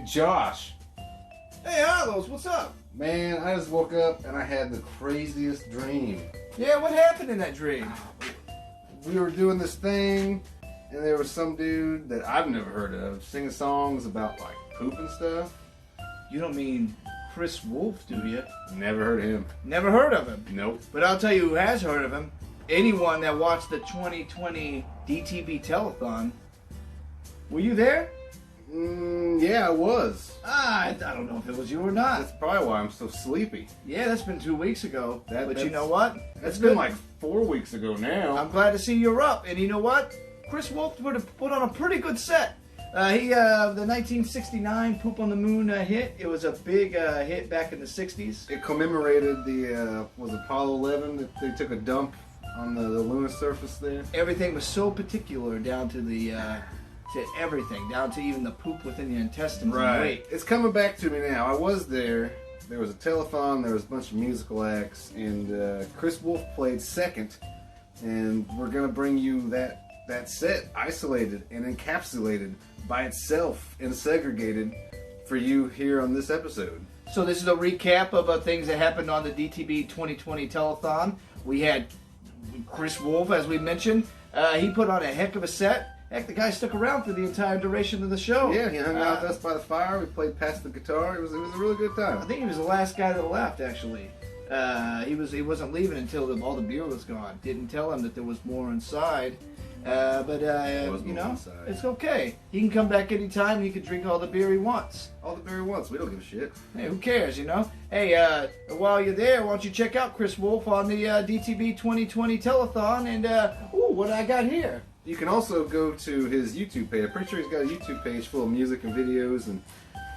Josh. Hey, Arlos, what's up? Man, I just woke up and I had the craziest dream. Yeah, what happened in that dream? We were doing this thing, and there was some dude that I've never heard of singing songs about like poop and stuff. You don't mean Chris Wolf, do you? Never heard of him. Never heard of him. Nope. But I'll tell you who has heard of him. Anyone that watched the 2020 DTB Telethon. Were you there? Yeah, I was. I don't know if it was you or not. That's probably why I'm so sleepy. Yeah, that's been 2 weeks ago. But That's- you know what? That's been like 4 weeks ago now. I'm glad to see you're up. And you know what? Chris Wolf put on a pretty good set. The 1969 Poop on the Moon hit. It was a big hit back in the 60s. It commemorated the, was Apollo 11 that they took a dump on the lunar surface there. Everything was so particular down to the... to everything, down to even the poop within your intestines. Right. And weight. It's coming back to me now. I was there. There was a telethon. There was a bunch of musical acts, and Chris Wolf played second. And we're gonna bring you that set isolated and encapsulated by itself and segregated for you here on this episode. So this is a recap of things that happened on the DTB 2020 Telethon. We had Chris Wolf, as we mentioned. He put on a heck of a set. Heck, the guy stuck around for the entire duration of the show. Yeah, he hung out with us by the fire. We played past the guitar. It was a really good time. I think he was the last guy that left, actually. He wasn't leaving until all the beer was gone. Didn't tell him that there was more inside. But you know, inside. It's okay. He can come back anytime. He can drink all the beer he wants. All the beer he wants. We don't give a shit. Hey, who cares, you know? Hey, while you're there, why don't you check out Chris Wolf on the DTB 2020 Telethon? And, ooh, what I got here? You can also go to his YouTube page. I'm pretty sure he's got a YouTube page full of music and videos, and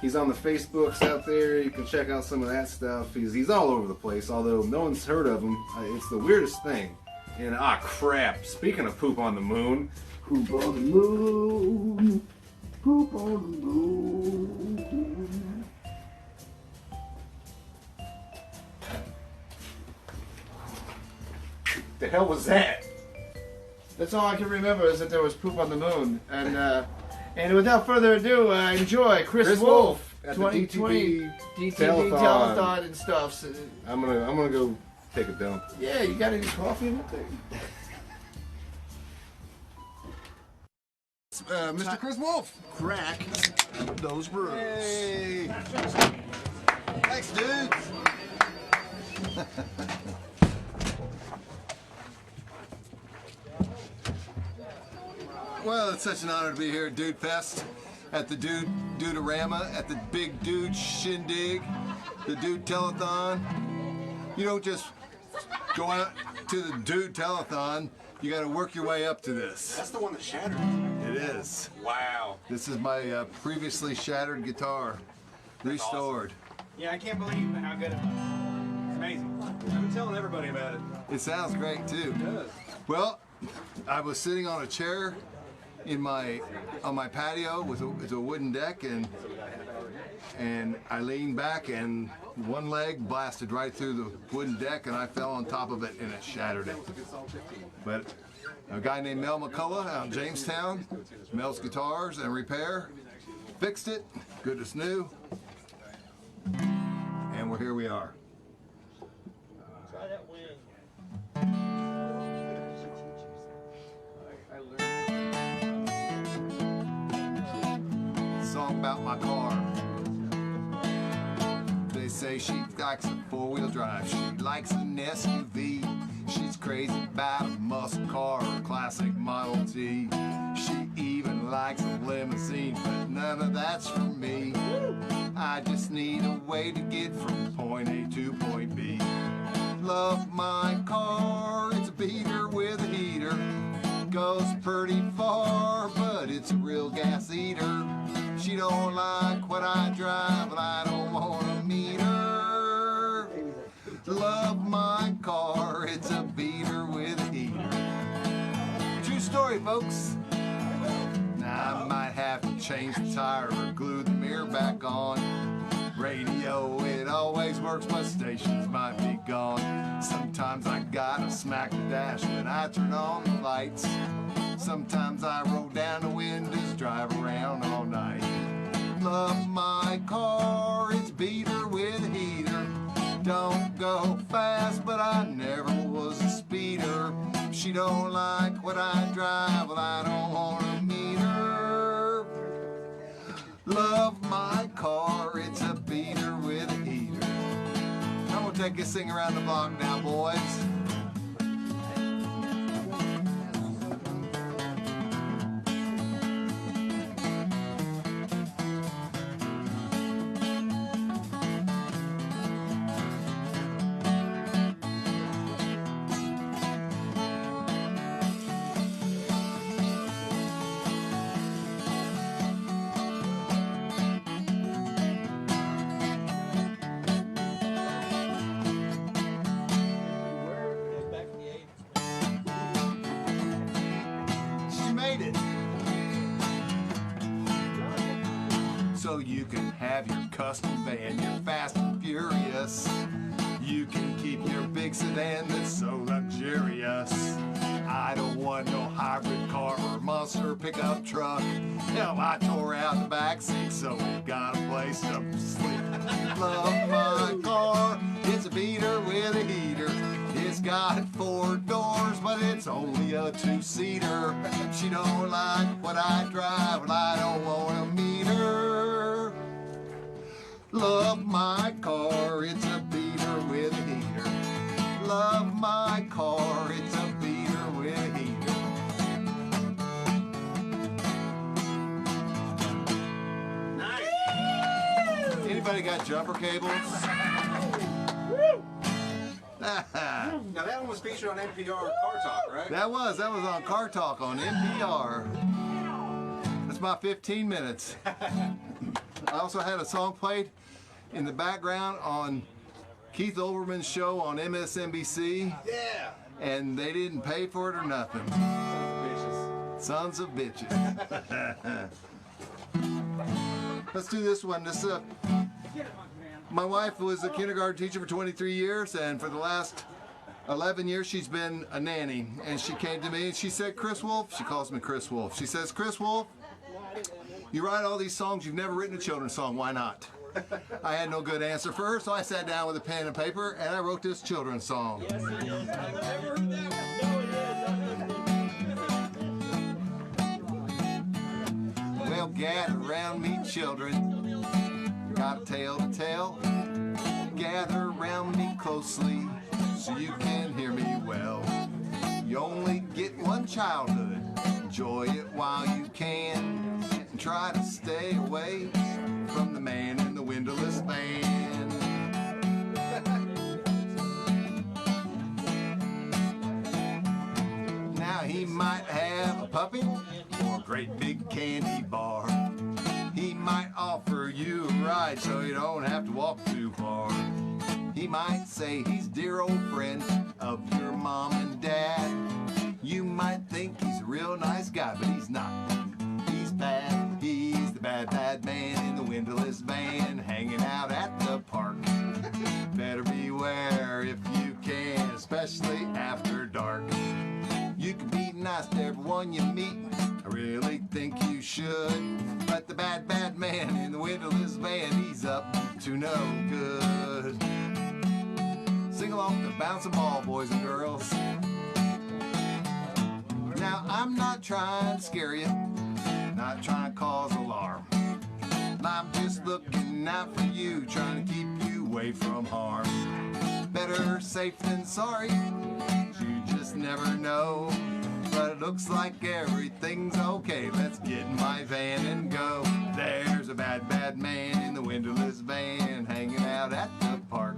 he's on the Facebooks out there. You can check out some of that stuff. He's all over the place, although no one's heard of him. It's the weirdest thing. And crap, speaking of poop on the moon. Poop on the moon. Poop on the moon. The hell was that? That's all I can remember is that there was poop on the moon. And without further ado, enjoy Chris Wolf at 2020 the DTB Telethon. Telethon and stuff. So, I'm gonna go take a dump. yeah, you got any coffee in there? Mr. Chris Wolf. Crack those brews. Hey. Thanks, dudes. Well, it's such an honor to be here at Dude Fest, at the Dudeorama, at the Big Dude Shindig, the Dude Telethon. You don't just go out to the Dude Telethon, you gotta work your way up to this. That's the one that shattered. It is. Wow. This is my previously shattered guitar, restored. Yeah, I can't believe how good it was. It's amazing. I've been telling everybody about it. It sounds great too. It does. Well, I was sitting on a chair on my patio with a wooden deck, and I leaned back and one leg blasted right through the wooden deck, and I fell on top of it and it shattered it. But a guy named Mel McCullough out in Jamestown, Mel's Guitars and Repair, fixed it, good as new, and here we are. Try that wing. Song about my car. They say she likes a four-wheel drive, she likes an SUV, she's crazy about a muscle car or a classic Model T. She even likes a limousine, but none of that's for me. I just need a way to get from point A to point B. Love my car, it's a beater with a heater. Goes pretty far, but it's a real gas eater. She don't like what I drive, and I don't want to meet her. Love my car, it's a beater with a heater. True story, folks. Now I might have to change the tire or glue the mirror back on. Radio, it always works, but stations might be gone. Sometimes I gotta smack the dash when I turn on the lights. Sometimes I roll down the windows, drive around all night. Love my She don't like what I drive, well I don't wanna meet her. Love my car, it's a beater with a heater. I'm gonna take this thing around the block now, boys. So you can have your custom van, you're fast and furious. You can keep your big sedan that's so luxurious. I don't want no hybrid car or monster pickup truck. Hell, I tore out the back seat so we got a place to sleep. Love my car, it's a beater with a heater. It's got 4 doors, but it's only a 2-seater. She don't like what I drive, and I don't wanna meet her. Love my car, it's a beater with a heater. Love my car, it's a beater with a heater. Nice. Anybody got jumper cables? Now that one was featured on NPR Car Talk, right? That was on Car Talk on NPR. That's my 15 minutes. I also had a song played in the background on Keith Olbermann's show on MSNBC. Yeah. And they didn't pay for it or nothing. Sons of bitches. Let's do this one. This my wife was a kindergarten teacher for 23 years, and for the last 11 years she's been a nanny. And she came to me and she said, Chris Wolf, she calls me Chris Wolf. She says, Chris Wolf, you write all these songs, you've never written a children's song, why not? I had no good answer for her, so I sat down with a pen and paper and I wrote this children's song. Yes, it is. I've never heard that one. No, it is. Well, gather around me, children. Got a tale to tell. Gather around me closely so you can hear me well. You only get one childhood. Enjoy it while you can. And try to stay away from the man in the windowless van. Now he might have a puppy or a great big candy bar. He might offer you a ride so you don't have to walk too far. He might say he's a dear old friend of your mom and dad. You might think he's a real nice guy, but he's not. He's bad. He's the bad, bad man in the windowless van hanging out at the park. Better beware if you can, especially after dark. You can be nice to everyone you meet. I really think you should. But the bad, bad man in the windowless van, he's up to no good. Sing along to Bouncing Ball, boys and girls. Now, I'm not trying to scare you, not trying to cause alarm. I'm just looking out for you, trying to keep you away from harm. Better safe than sorry, you just never know. But it looks like everything's okay. Let's get in my van and go. There's a bad, bad man in the windowless van hanging out at the park.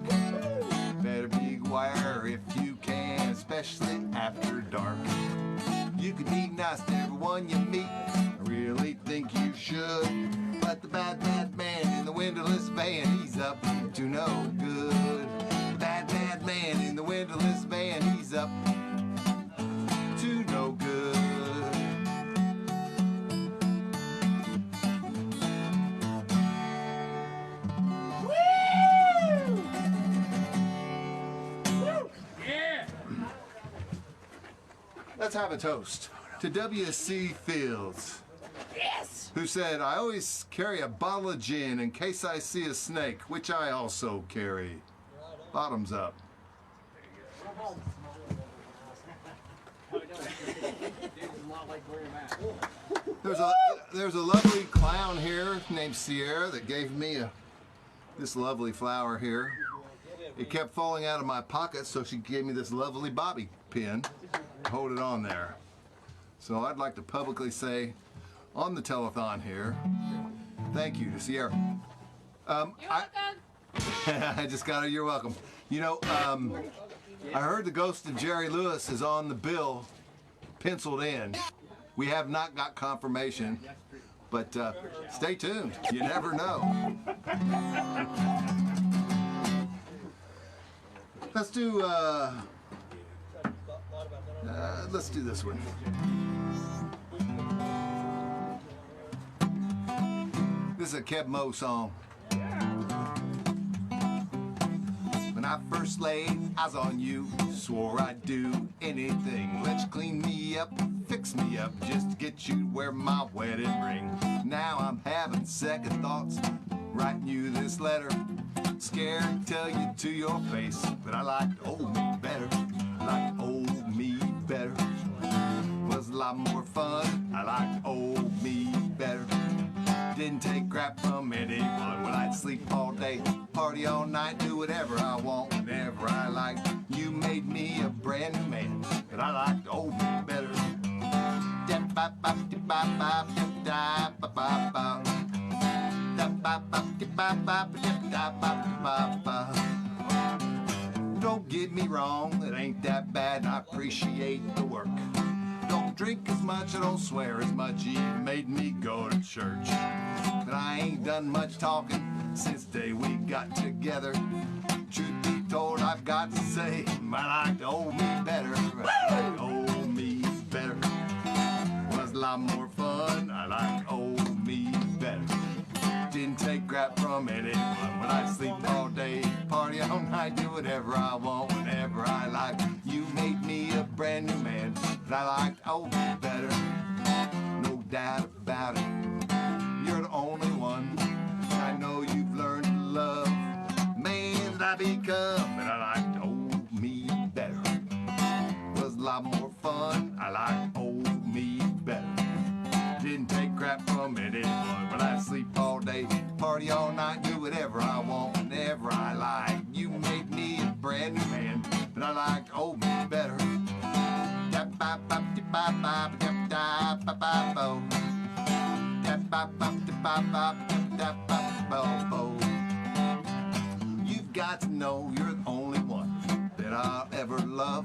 Better beware if you can, especially after dark. You can be nice to everyone you meet. I really think you should. But the bad, bad man in the windowless van, he's up to no good. The bad, bad man in the windowless van, he's up to no good. Woo! Woo! Yeah! Let's have a toast to W.C. Fields. Yes! Who said, I always carry a bottle of gin in case I see a snake, which I also carry. Bottoms up. There's a lovely clown here named Sierra that gave me this lovely flower here. It kept falling out of my pocket, so she gave me this lovely bobby pin to hold it on there. So I'd like to publicly say on the telethon here, thank you to Sierra. You're welcome. I just got it. You're welcome. You know, I heard the ghost of Jerry Lewis is on the bill, penciled in. We have not got confirmation, but stay tuned. You never know. Let's do this one. This is a Keb Mo song. When I first laid eyes on you, swore I'd do anything. Let you clean me up, fix me up, just to get you to wear my wedding ring. Now I'm having second thoughts, writing you this letter. Scared to tell you to your face, but I liked old me better. I liked old me better. Was a lot more fun. I liked old me better. Didn't take crap from anyone. When I'd sleep all day, party all night, do whatever I want, whenever I like. You made me a brand new man, but I liked old me better. Don't get me wrong, it ain't that bad, and I appreciate the work. Don't drink as much, I don't swear as much, you made me go to church. But I ain't done much talking since the day we got together. Truth be told, I've got to say, I liked old me better. I liked old me better. Was a lot more fun, I liked old me better. Didn't take crap from anyone. When I sleep all day, party all night, do whatever I want, whenever I like. You made me a brand new man, but I liked old me better. No doubt about it, you're the only one I know you've learned to love. Man, I become, and I liked old me better. Was a lot more fun, I liked old me better. Didn't take crap from anyone. When I sleep all day, party all night, do whatever I want, whenever I like. You made me a brand new man, but I liked old me better. You've got to know you're the only one that I'll ever love.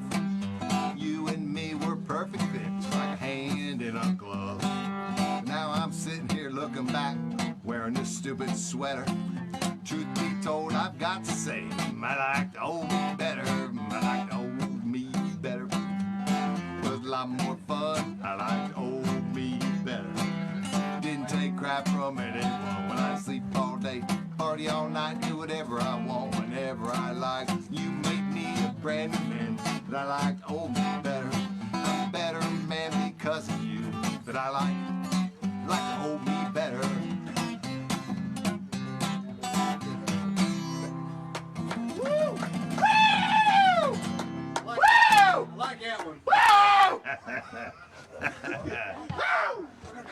You and me were perfect fits, like a hand in a glove. Now I'm sitting here looking back, wearing this stupid sweater. Truth be told, I've got to say, I liked old me better. I liked old me better. Was a lot more fun. I liked old me better. Didn't take crap from anyone. When I sleep all day, party all night, do whatever I want, whenever I like. You made me a brand new man, but I liked old me better. I'm a better man because of you, but I like old me better. Woo! Woo! I like that one. Woo!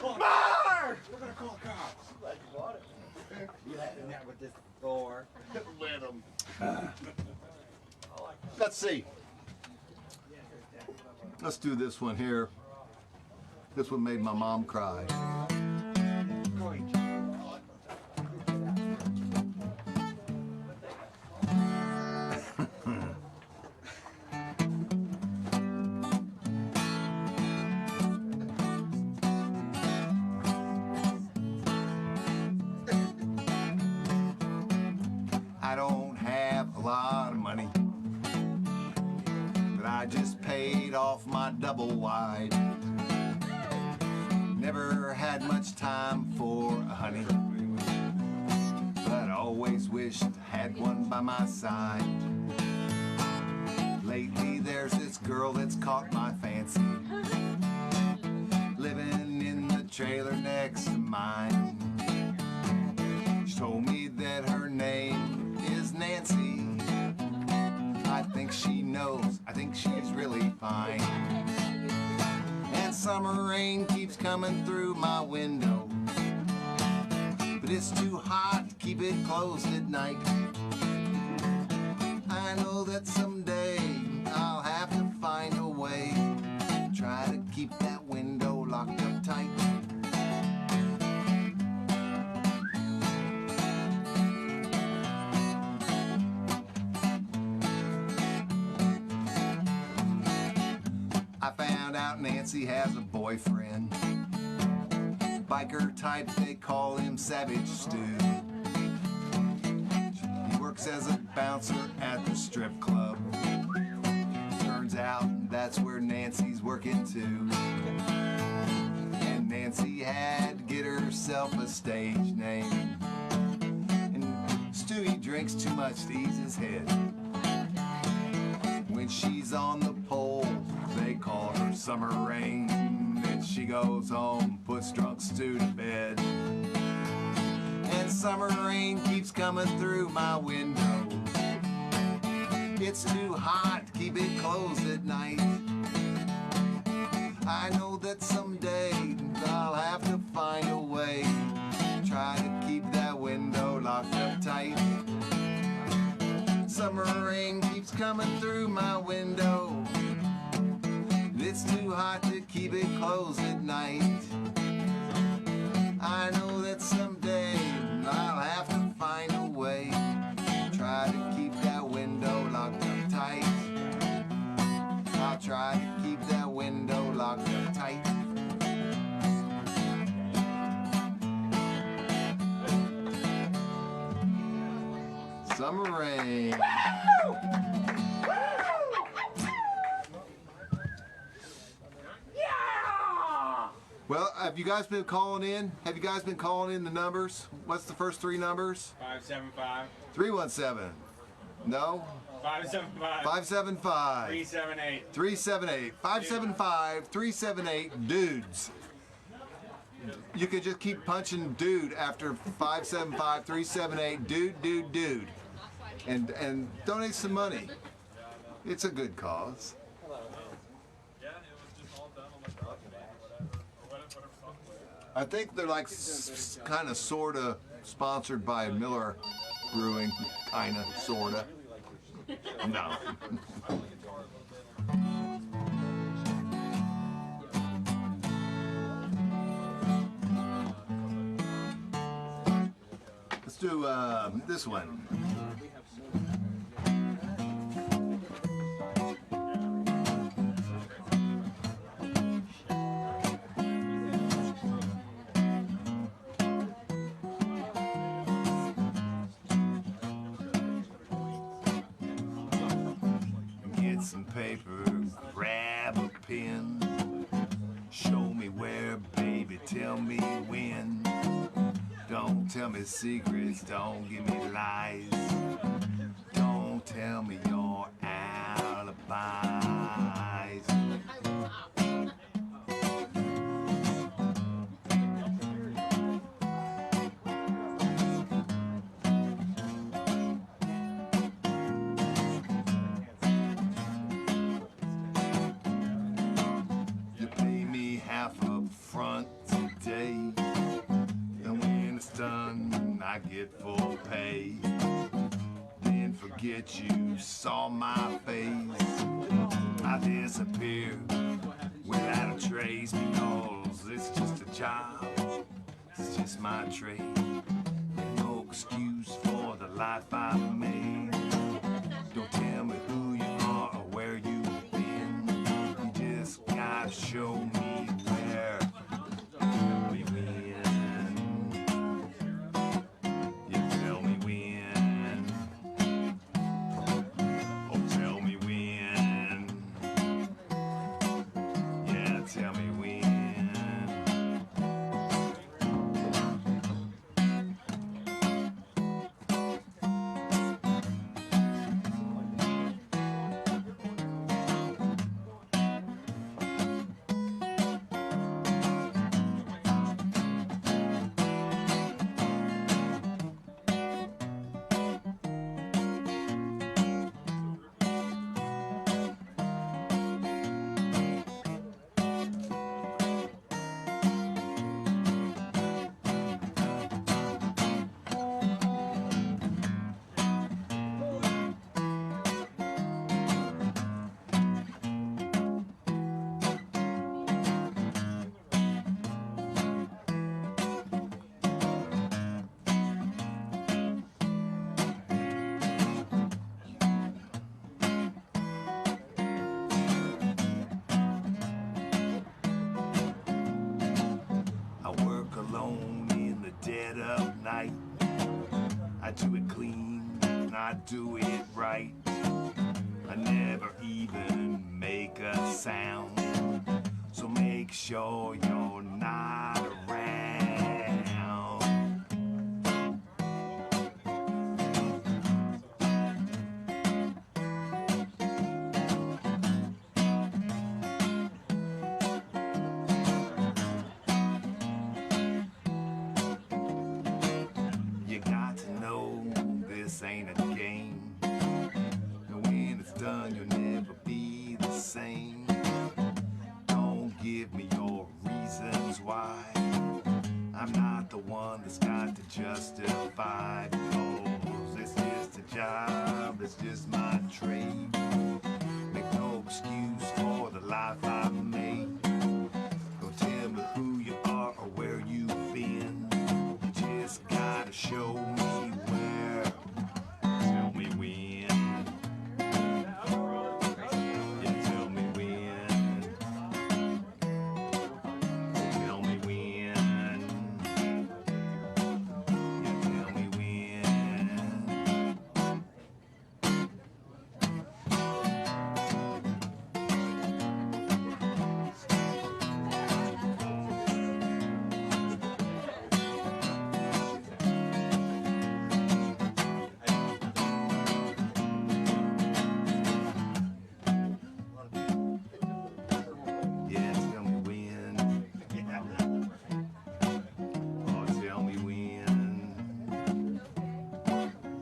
More! We're gonna call the cops. You having that with this door? Let 'em. Let's see. Let's do this one here. This one made my mom cry. I don't have a lot of money, but I just paid off my double wide. Never had much time for a honey, but I always wished I had one by my side. Lately there's this girl that's caught my fancy, living in the trailer next to mine. She told me that her name is Nancy. I think she knows, I think she's really fine. Summer rain keeps coming through my window, but it's too hot to keep it closed at night. I know that someday I'll have to find a way, try to keep that window locked up tight. I found out Nancy has a boyfriend, biker type, they call him Savage Stu. He works as a bouncer at the strip club. Turns out that's where Nancy's working too. And Nancy had to get herself a stage name. And Stewie drinks too much to ease his head. When she's on the pole, they call her Summer Rain. And she goes home, puts drunk Stu to bed. And summer rain keeps coming through my window. It's too hot to keep it closed at night. I know that someday I'll have to find a way, try to keep that window locked up tight. Summer rain keeps coming through my window. It's too hot to keep it closed at night. I know that someday I'll have to find a way, try to keep that window locked up tight. I'll try to keep that window locked up tight. Summer rain. Well, have you guys been calling in? Have you guys been calling in the numbers? What's the first three numbers? 575. 317. No? 575. 575. 378. 378. 575 378 dudes. You could just keep punching dude after 575 378 dude. And donate some money. It's a good cause. I think they're like kind of sort of sponsored by Miller Brewing, kind of, sort of. No. Let's do this one. Get some paper, grab a pen. Show me where, baby, tell me when. Don't tell me secrets, don't give me lies. Don't tell me your alibis. You pay me half up front today, and when it's done, I get full pay. Then forget you saw my face. I disappear without a trace because it's just a job. It's just my trade. No excuse for the life I made. Don't tell me who you are or where you've been. You just gotta show me where we win. You tell me when. Oh, tell me when. Yeah, tell me when. I do it right. I never even make a sound. So make sure you're not around. You got to know this ain't a game. And when it's done, you'll never be the same. Don't give me your reasons why. I'm not the one that's got to justify. Because it's just a job, it's just my trade. Make no excuse for the life I made. Don't tell me who you are or where you've been. You just gotta show me where. Tell me when. Yeah, tell me when. Tell me when. Yeah, tell me when. Yeah, tell me when. Oh, tell me when.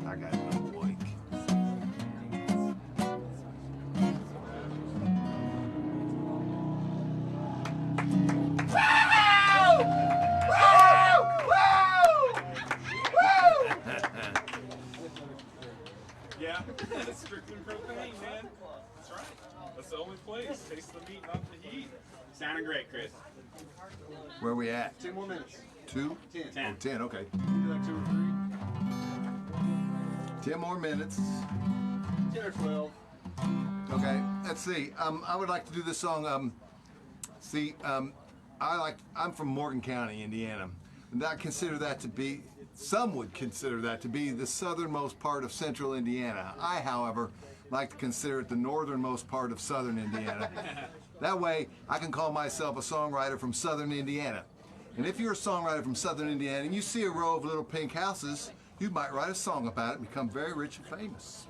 I got no boink. Yeah, that's strictly propane, man. That's right. That's the only place. Taste the meat, not the heat. Sounding great, Chris. Where are we at? 10 more minutes. 2? 10. Oh, 10, okay. Maybe like 2 or 10 more minutes. 3. 10 or 12. Okay, let's see. I would like to do this song. I'm from Morgan County, Indiana, and I consider that to be. Some would consider that to be the southernmost part of central Indiana. I, however, like to consider it the northernmost part of southern Indiana. That way, I can call myself a songwriter from southern Indiana. And if you're a songwriter from southern Indiana and you see a row of little pink houses, you might write a song about it and become very rich and famous.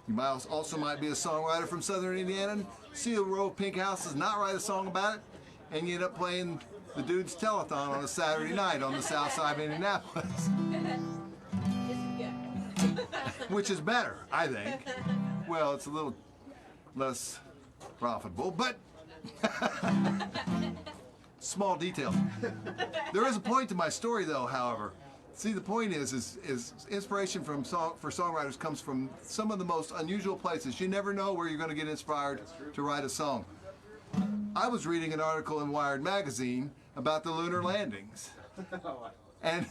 You might also might be a songwriter from southern Indiana and see a row of pink houses, not write a song about it, and you end up playing the Dudes Telethon on a Saturday night on the south side of Indianapolis. Which is better, I think. Well, it's a little less profitable, but small detail. There is a point to my story, though, however. See, the point is inspiration for songwriters comes from some of the most unusual places. You never know where you're going to get inspired to write a song. I was reading an article in Wired magazine about the lunar landings. And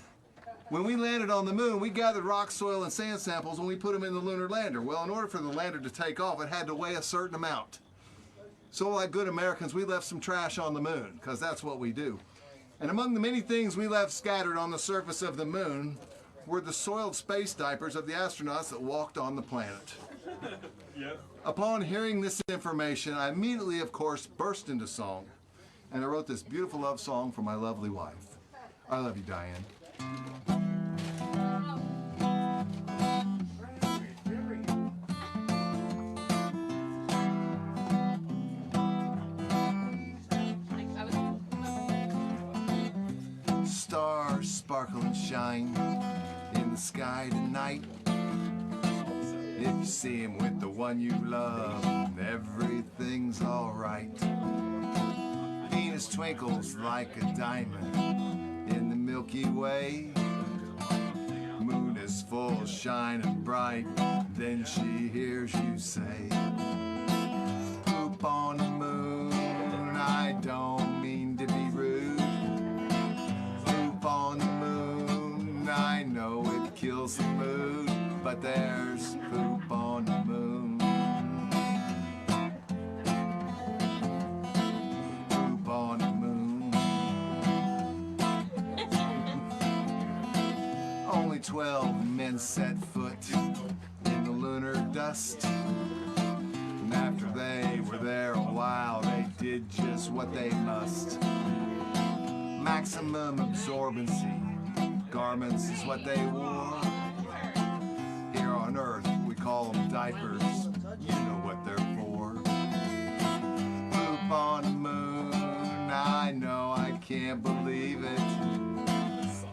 when we landed on the moon, we gathered rock, soil, and sand samples and we put them in the lunar lander. Well, in order for the lander to take off, it had to weigh a certain amount. So like good Americans, we left some trash on the moon, because that's what we do. And among the many things we left scattered on the surface of the moon were the soiled space diapers of the astronauts that walked on the planet. Yep. Upon hearing this information, I immediately, of course, burst into song. And I wrote this beautiful love song for my lovely wife. I love you, Diane. Stars sparkle and shine in the sky tonight. If you see him with the one you love, everything's alright. Venus twinkles like a diamond in the Milky Way. Moon is full, shining bright. Then she hears you say, "Poop on the moon, I don't mean to be rude. Poop on the moon, I know it kills the mood, but there's poop on the moon. Poop on the moon. Only 12 men set foot in the lunar dust. And after they were there a while, they did just what they must. Maximum absorbency garments is what they wore. Here on Earth, we call them diapers. You know what they're for. Poop on the moon, I know, I can't believe it.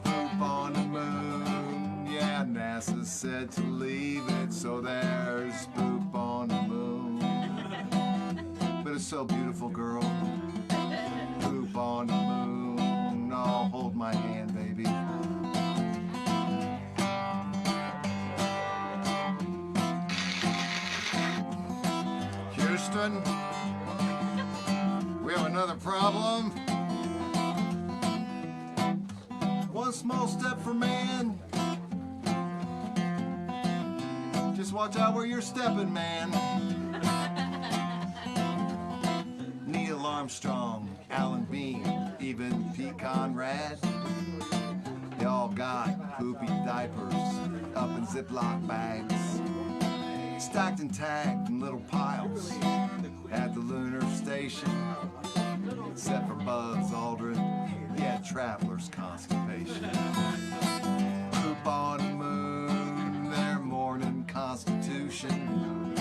Poop on the moon, yeah, NASA said to leave it. So there's poop on the moon. But it's so beautiful, girl. Poop on the moon, oh, hold my hand, baby. Houston, we have another problem. One small step for man. Just watch out where you're stepping, man. Neil Armstrong, Alan Bean, even Pete Conrad. They all got poopy diapers up in Ziploc bags, stacked and tagged in little piles at the lunar station. Except for Buzz Aldrin, he had traveler's constipation. Poop on the moon, their morning constitution.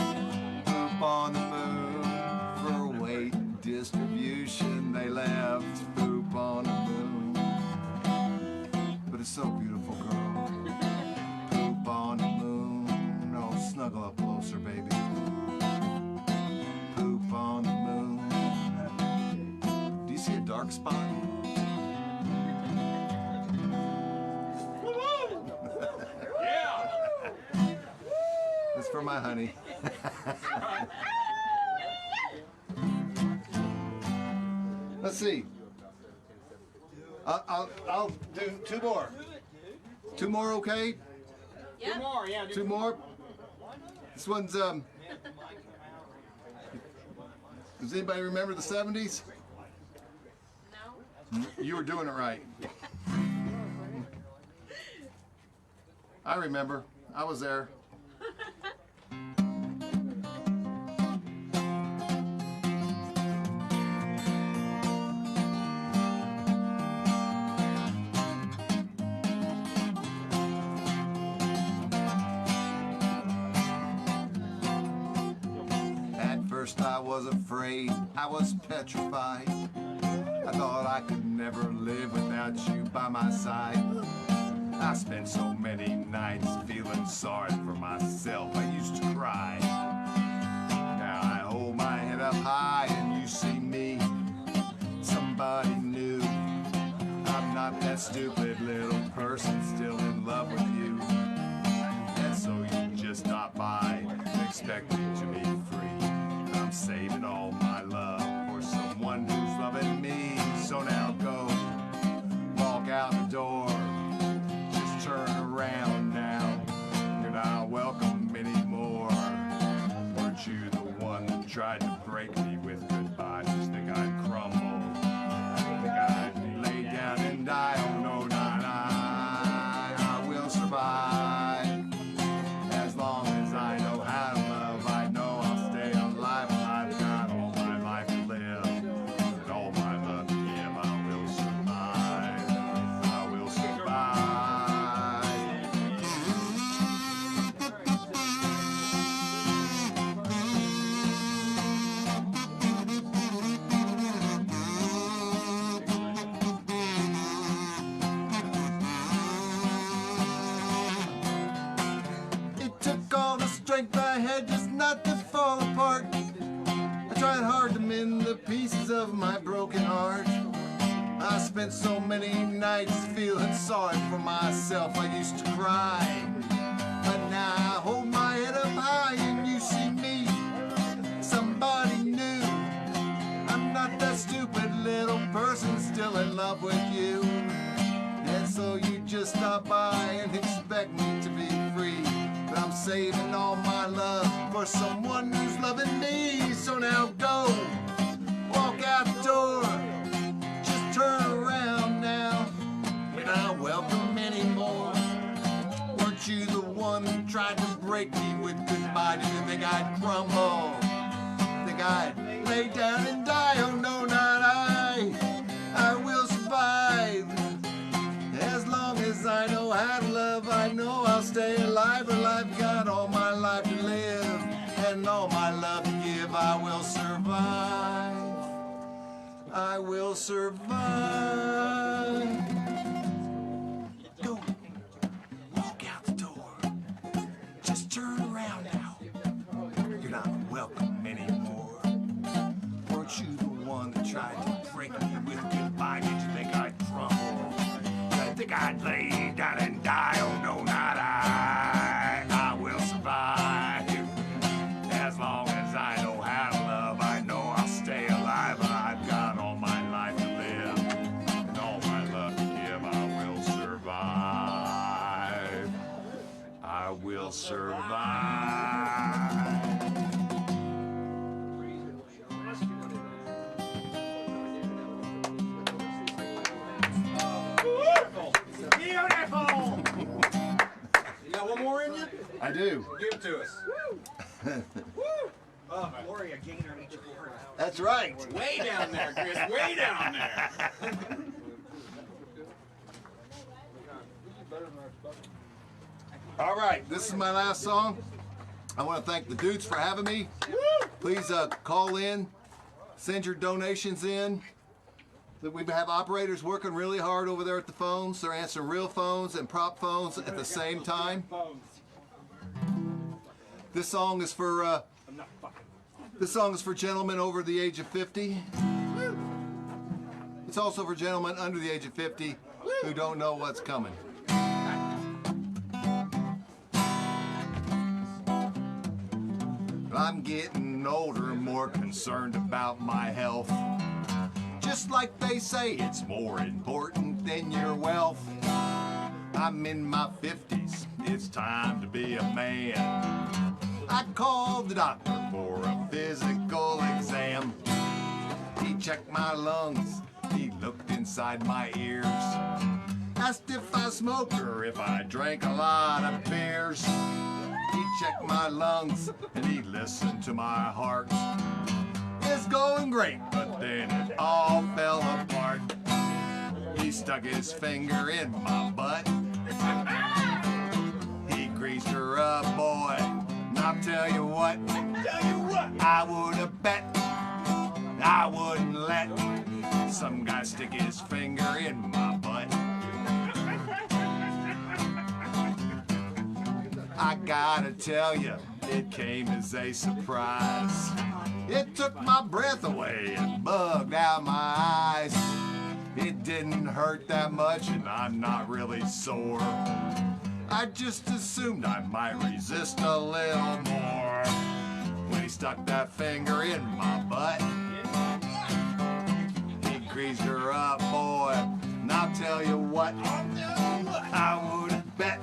Poop on the moon for weight distribution. They left poop on the moon. But it's so beautiful, girl. Poop on the moon. Oh, snuggle up closer, baby. Poop on the moon. Do you see a dark spot? Yeah. That's for my honey. Let's see. I'll do two more. Two more, okay? Yep. Two more. This one's does anybody remember the 70s? No. You were doing it right. I remember. I was there. I was afraid, I was petrified. I thought I could never live without you by my side. I spent so many nights feeling sorry for myself, I used to cry. Now I hold my head up high and you see me, somebody new. I'm not that stupid little person still in love with you. And so you just stop by and expect me to be free. I'm saving all my love for someone who's loving me. So now go, walk out the door, just turn around now. You're not welcome anymore. Weren't you the one that tried to break me with goodbye? Just think I'd crumble, think I'd lay down and die. Oh no, not I will survive. As long as I know how to love, I know I'll stay alive. I've got all my life to live, and all my love to give. I will survive. I will survive. It took all the strength I had just not to fall apart. I tried hard to mend the pieces of my broken heart. I spent so many nights feeling sorry for myself, I used to cry. But now I hold my head up high and you see me, somebody new. I'm not that stupid little person still in love with you. And so you just stop by and expect me to be free. But I'm saving all my love for someone who's loving me. So now go, walk out the door, just turn around now. You're not welcome anymore. you the one who tried to break me with goodbye? Did you think I'd crumble? Think I'd lay down and die? Oh no, not I. I will survive. As long as I know how to love, I know I'll stay alive. Well, I've got all my life to live and all my love to give. I will survive. I will survive. Go. Walk out the door. Just turn around now. You're not welcome anymore. Weren't you the one that tried to break me with goodbye? Did you think I'd crumble? Did I think I'd lay down and die? Oh no, not I. I will survive. As long as I know how to love, I know I'll stay alive. I've got all my life to live and all my love to give. I will survive. I will survive. Beautiful! You got one more in you? I do. Give it to us. Oh, Gloria Gaynor needs your word. That's right. Way down there, Chris. Way down there. All right, this is my last song. I want to thank the dudes for having me. Please call in, send your donations in. We have operators working really hard over there at the phones. They're answering real phones and prop phones at the same time. This song is for gentlemen over the age of 50. It's also for gentlemen under the age of 50 who don't know what's coming. I'm getting older and more concerned about my health. Just like they say, it's more important than your wealth. I'm in my 50s, it's time to be a man. I called the doctor for a physical exam. He checked my lungs, he looked inside my ears. Asked if I smoked or if I drank a lot of beers. He checked my lungs and he listened to my heart. It's going great, but then it all fell apart. He stuck his finger in my butt. He greased her up, boy. And I'll tell you what, I would have bet I wouldn't let some guy stick his finger in my butt. I gotta tell you, it came as a surprise. It took my breath away and bugged out my eyes. It didn't hurt that much and I'm not really sore. I just assumed I might resist a little more. When he stuck that finger in my butt, he greased her up, boy. And I'll tell you what, I would have bet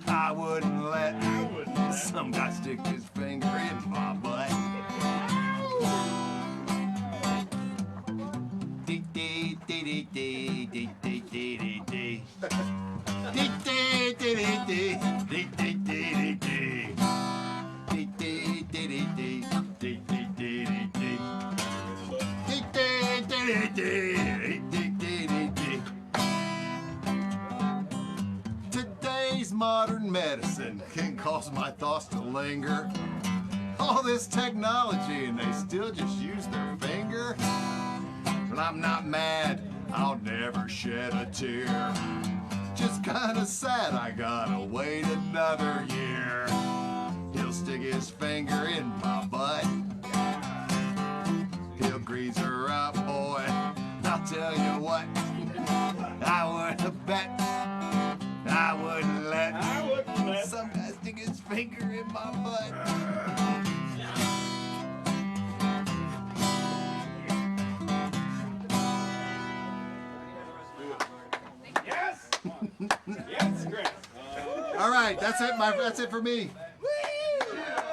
I wouldn't let some guy stick his finger in my butt. Dee dee dee dee dee dee dee dee dee dee. Dee dee dee dee dee dee dee dee dee. Dee dee dee dee dee dee dee dee dee. Dee dee dee dee dee dee dee dee. Today's modern medicine can cause my thoughts to linger. All this technology and they still just use their finger. But I'm not mad, I'll never shed a tear. Just kinda sad I gotta wait another year. He'll stick his finger in my butt. He'll grease her up, boy. I'll tell you what, I would have bet I wouldn't let some guy stick his finger in my butt. Yes! Yes, Chris. All right, that's it for me.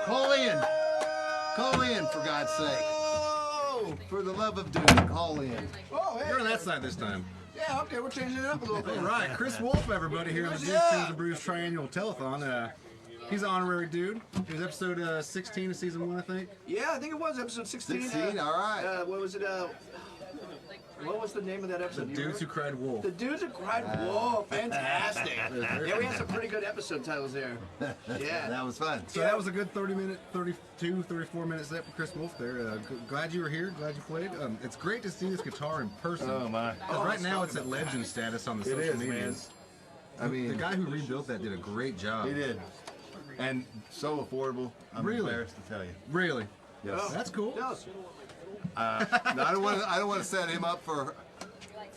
Call in, for God's sake. For the love of dude, call in. You're on that side this time. Yeah, okay, we're changing it up a little bit. All right, Chris Wolf, everybody, here in the Dudes, Tunes, and Brews Triannual Telethon. He's an honorary dude. It was episode 16 of season 1, I think. Yeah, I think it was episode 16. 16, all right. What was it? What was the name of that episode? The Dudes Who Cried Wolf. The Dudes Who Cried Wolf. Fantastic. Yeah, we had some pretty good episode titles there. Yeah. That was fun. So that was a good 32, 34 minute set for Chris Wolf there. Glad you were here. Glad you played. It's great to see this guitar in person. Oh, my. Right now it's at legend status on the social medias. I mean, the guy who rebuilt that did a great job. he did. And so affordable. I'm Really? embarrassed to tell you. Really? Yes. That's cool. Yes. No, I don't want to set him up for.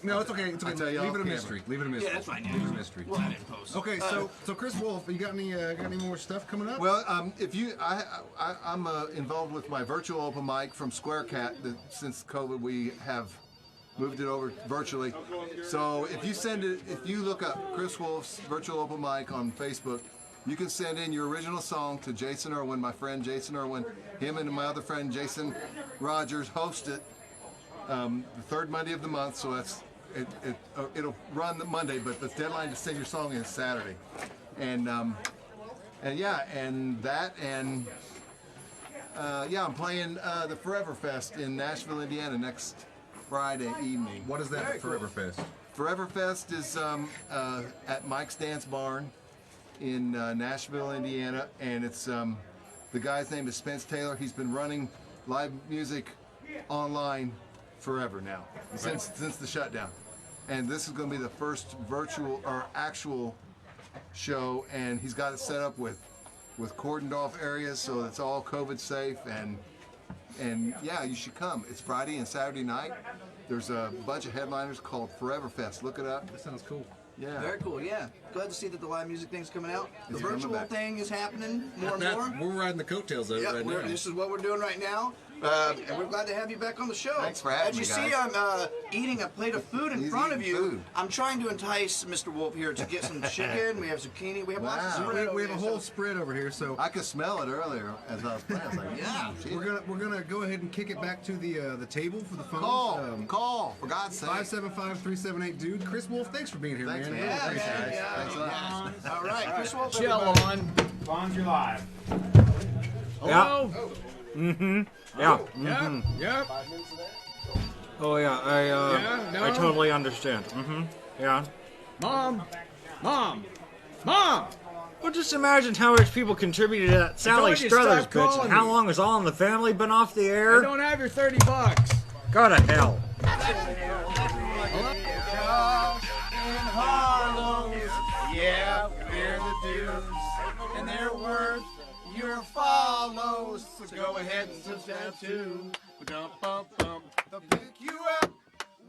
No, it's okay. It's okay. I'll tell you Leave off it a camera. mystery. Leave it a mystery. Yeah, that's fine. Leave it a mystery. We'll add it in post. Okay, so Chris Wolf, you got any more stuff coming up? Well, if you, I'm involved with my virtual open mic from Square Cat. Since COVID, we have moved it over virtually. So if you look up Chris Wolf's virtual open mic on Facebook, you can send in your original song to Jason Irwin, my friend Jason Irwin. Him and my other friend Jason Rogers host it the third Monday of the month. So that's it'll run the Monday, but the deadline to send your song is Saturday. And I'm playing the Forever Fest in Nashville, Indiana next Friday evening. What is that at Forever Fest? Forever Fest is at Mike's Dance Barn in Nashville, Indiana, and it's the guy's name is Spence Taylor. He's been running live music online forever now, since the shutdown. And this is going to be the first virtual or actual show, and he's got it set up with cordoned off areas, so it's all COVID safe. And yeah, you should come. It's Friday and Saturday night. There's a bunch of headliners called Forever Fest. Look it up. That sounds cool. Yeah. Very cool, yeah. Glad to see that the live music thing's coming out. The It's coming virtual back. thing is happening more and more. We're riding the coattails of it Yeah, right now. this is what we're doing right now. And we're glad to have you back on the show. Thanks for having As you me, see, guys. I'm eating a plate of food in He's front of eating you. food. I'm trying to entice Mr. Wolf here to get some chicken. We have zucchini. We have lots of Wow. spread. We have a over whole here, spread over here, so I could smell it earlier as I was playing. I was like, Yeah. shit. we're gonna go ahead and kick it back to the table for the phones. Call, for God's sake. 575-378 dude. Chris Wolf, thanks for being here, Thanks, man. man. Really Yeah, appreciate man, it. yeah. Thanks a lot. All right, Chris Wolf. Chill everybody. on. Bonds, you're live. Yeah. Yeah. Yeah, yeah, Oh yeah. Yeah, no? I totally understand. Yeah. Mom, Mom. Well, just imagine how much people contributed to that Sally told you, Struthers stop bitch, and calling how me. long has All in the Family been off the I air? don't have your $30. Go to hell. Yeah, we're the dudes, and they're worth your follows. So go ahead and subscribe too. Ba-dum-bum-bum. They'll pick you up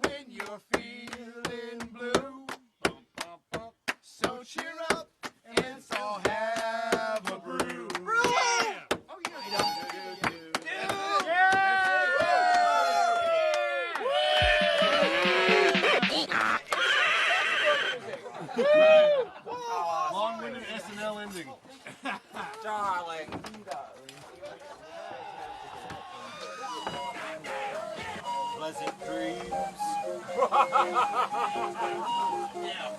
when you're feeling blue. Bum-bum-bum. So cheer up and so have a brew. Brew! Yeah! Oh yeah! Long-winded SNL ending. Darling. Pleasant dreams. Yeah,